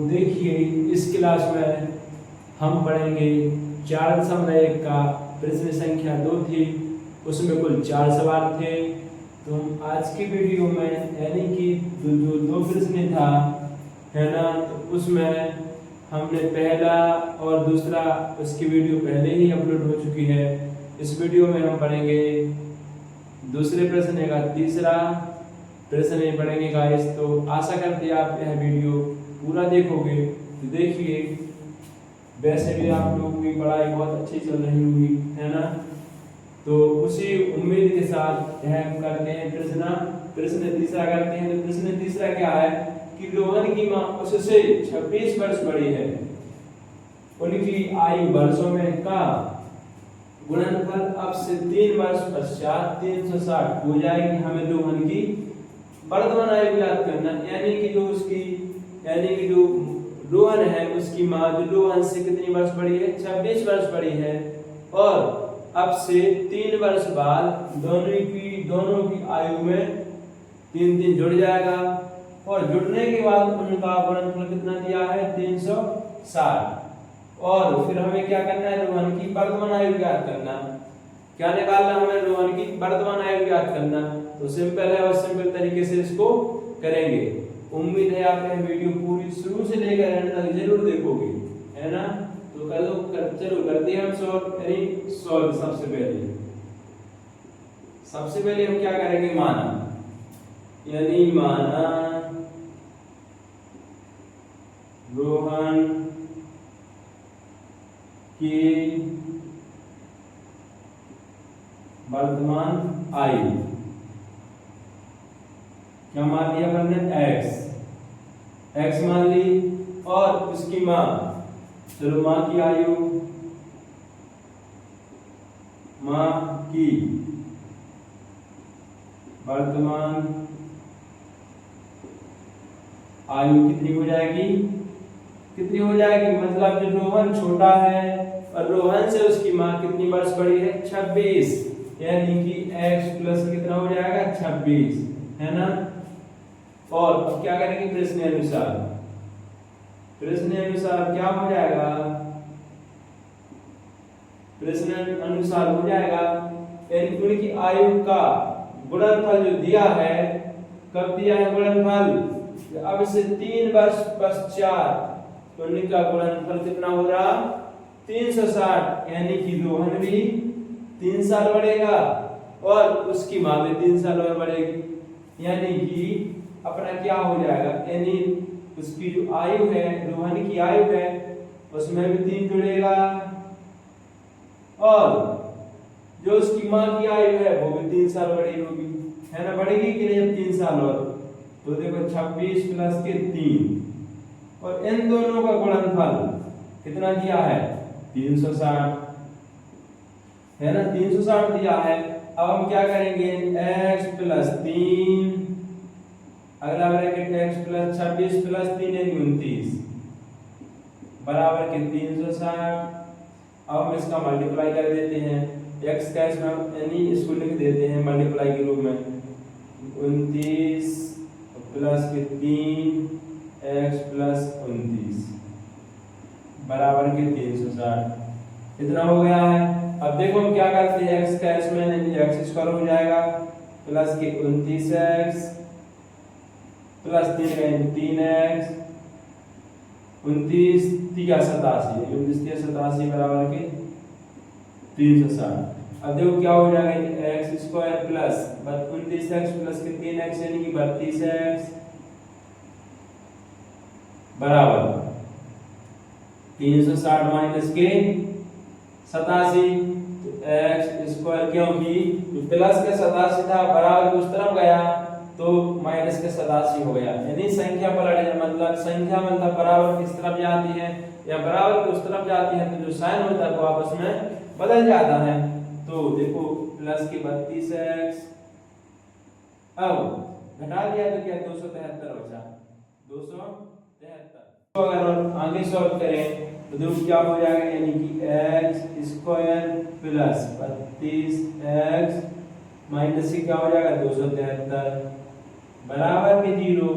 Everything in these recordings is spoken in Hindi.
देखिए इस क्लास में हम पढ़ेंगे 4.1 का प्रश्न संख्या 2 थी, उसमें कुल 4 सवाल थे। तो हम आज की वीडियो में यानी कि जो 2 प्रश्न था है ना, तो उसमें हमने पहला और दूसरा उसकी वीडियो पहले ही अपलोड हो चुकी है। इस वीडियो में हम पढ़ेंगे दूसरे प्रश्न का तीसरा प्रश्न नहीं पढ़ेंगे गाइस। तो आशा करते हैं आप यह वीडियो पूरा देखोगे। तो देखिए वैसे भी आप लोगों की पढ़ाई बहुत अच्छी चल रही होगी है ना, तो उसी उम्मीद के साथ यह हम करते हैं प्रश्न तीसरा करते हैं। तो प्रश्न तीसरा क्या है कि रोहन की मां उससे 26 वर्ष बड़ी है, उनकी आयु वर्षों में का गुणनफल अब से 3 वर्ष पश्चात 360 हो जाएगी। हमें रोहन की वर्तमान आयु याद करना, यानी कि जो रोहन है उसकी मां जो रोहन से कितनी वर्ष बड़ी है, 26 वर्ष बड़ी है, और अब से 3 वर्ष बाद दोनों की आयु में 3 जुड़ जाएगा, और जुड़ने के बाद उनका गुणनफल कितना दिया है 360। और फिर हमें क्या करना है, रोहन की वर्तमान आयु याद करना। क्या निकालना हमें, रोहन की वर्तमान आयु याद करना। तो सिंपल है और सिंपल तरीके से इसको करेंगे। उम्मीद है आप यह वीडियो पूरी शुरू से लेकर एंड तक जरूर देखोगे है ना। तो चलो करते हैं हम सॉल्व। सबसे पहले हम क्या करेंगे, माना, यानी माना रोहन की वर्तमान आयु क्या मान लिया हमने, x मान ली, और उसकी मां, चलो मां की आयु, मां की वर्तमान आयु कितनी हो जाएगी, मतलब जो रोहन छोटा है और रोहन से उसकी मां कितनी वर्ष बड़ी है, 26, यानी कि x प्लस कितना हो जाएगा 26 है ना। और अब क्या करेंगे, प्रश्न अनुसार क्या हो जाएगा, उनकी आयु का गुणनफल जो दिया है, कब दिया है गुणनफल, अब से 3 वर्ष पश्चात उनका गुणनफल कितना हो रहा 360, यानी कि रोहन भी 3 साल बढ़ेगा और उसकी मां भी 3 साल और बढ़ेगी, यानी कि अपना क्या हो जाएगा, यानी उसकी जो आयु है, रोहन की आयु है, उसमें भी 3 जुड़ेगा, और जो उसकी मां की आयु है वो भी 3 साल बड़ी होगी है ना। बढ़ेगी कि नहीं, 3 साल और, तो देखो 26 प्लस के 3, और इन दोनों का गुणनफल कितना दिया है 360 है ना, 360 दिया है। अब हम क्या करेंगे, x प्लस 3, अगला ब्रैकेट x प्लस 26 प्लस 3 यानी 29 बराबर के 360। अब हम इसका मल्टीप्लाई कर देते हैं, x का इसमें यानी इसको लिख देते हैं मल्टीप्लाई के रूप में, 29 प्लस के 3 x प्लस 29 बराबर के 360, इतना हो गया है। अब देखो हम क्या करते हैं, x का इसमें x स्क्वायर हो जाएगा प्लस के 29x प्लस 3x 29 3 87 बराबर के 360। अब देखो क्या हो जाएगा, x square plus 29x plus के 3x यानी कि 32x बराबर 360 माइनस के 87, तो x स्क्वायर, क्योंकि प्लस के 87 था बराबर उस तरफ गया तो माइनस के 87 हो गया, यानी संख्या पलट, मतलब बराबर किस तरफ जाती है या बराबर की उस तरफ जाती है, तो जो साइन होता है वो आपस में बदल जाता है। तो देखो प्लस के 32x, अब घटा दिया तो क्या 273 बचा, 273। तो अगर आगे सॉल्व करें तो देखो क्या हो जाएगा, यानी कि x square plus 32x minus से क्या हो जाएगा 273 बराबर के 0।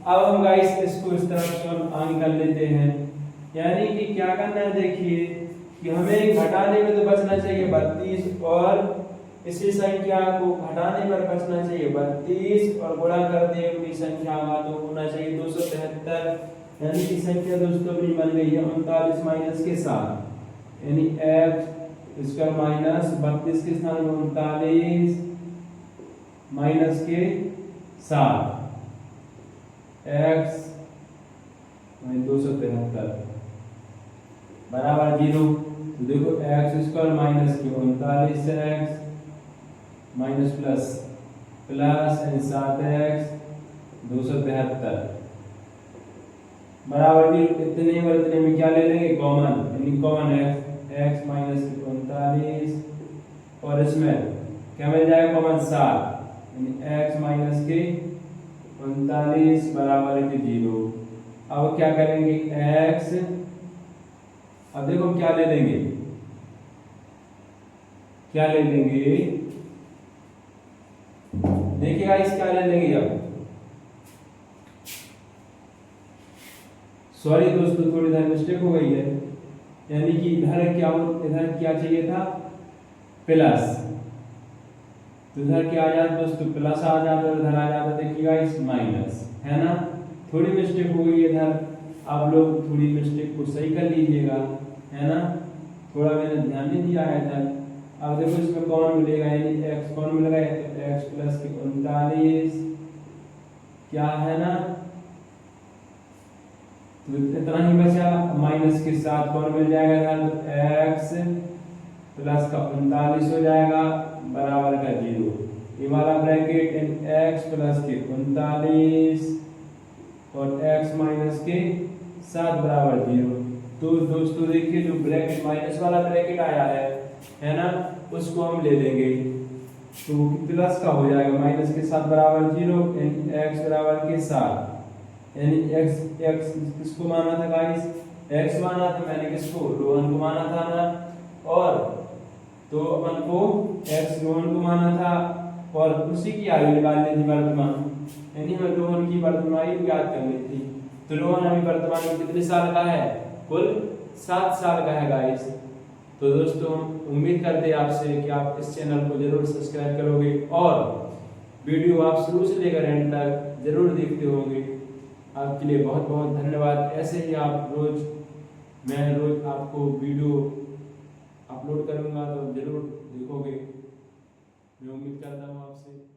अब हम गाइस इसको इस तरफ से हम आगे कर लेते हैं, यानी कि क्या करना है, देखिए कि हमें घटाने में तो बचना चाहिए 32 और इसी संख्या को घटाने पर बचना चाहिए 32 और गुणा कर दे अपनी संख्या का तो होना चाहिए 273, यानी कि संख्या दोस्तों अपनी बन गई है 39 माइनस के साथ, यानी x स्क्वायर माइनस 32 के स्थान में 39 माइनस के साथ x 273 बराबर 0। तो देखो x स्क्वायर माइनस के 39 x minus plus plus 7x 273 बराबर 0। इतने और इतने में क्या ले लेंगे, कॉमन, यानी कॉमन x माइनस 39 और इसमें क्या मिल जाएगा, कॉमन 7, यानी x माइनस के 39 बराबर के 0। अब क्या करेंगे x, अब देखो हम क्या ले लेंगे, क्या ले लेंगे, देखिए गाइस क्या ले लेंगे, अब सॉरी दोस्तों थोड़ी इधर मिस्टेक हो गई है, यानी कि इधर क्या चाहिए था, प्लस, तो इधर क्या आ जाता दोस्तों, प्लस आ जाता और इधर आ जाता, देखिए गाइस माइनस, है ना, थोड़ी मिस्टेक हो गई इधर, आप लोग थोड़ी मिस्टेक को सही कर लीजिएगा, है ना, थोड़ा मैंने ध्यान नहीं दिया है इधर। अब देखो इसमें कौन मिलेगा, यानी x कौन मिलेगा, तो x प्लस के 39 क्या है ना, तो इतना ही बचा, माइनस के साथ कौन मिल जाएगा, तो x प्लस का 39 हो जाएगा बराबर का 0, ये वाला ब्रैकेट x प्लस के 39 और x माइनस के 7 बराबर 0। तो दोस्तों देखिए जो ब्रैकेट माइनस वाला ब्रैकेट आया है ना, उसको हम ले लेंगे, तो प्लस का हो जाएगा, माइनस के 7 बराबर 0, यानी x बराबर के 7, यानी x किसको माना था गाइस, x माना था मैंने, किसको, रोहन को माना था ना, और तो अपन को x रोहन को माना था और उसी की आयु निकाल ली थी वर्तमान, यानी हमें रोहन की वर्तमान आयु ज्ञात करनी थी। तो रोहन अभी वर्तमान में कितने साल का है, कुल 7 साल का है गाइस। तो दोस्तों उम्मीद करते हैं आपसे कि आप इस चैनल को जरूर सब्सक्राइब करोगे और वीडियो आप शुरू से लेकर एंड तक जरूर देखते होंगे। आपके लिए बहुत बहुत धन्यवाद। ऐसे ही आप मैं रोज आपको वीडियो अपलोड करूंगा तो जरूर देखोगे। मैं उम्मीद करता हूँ आपसे।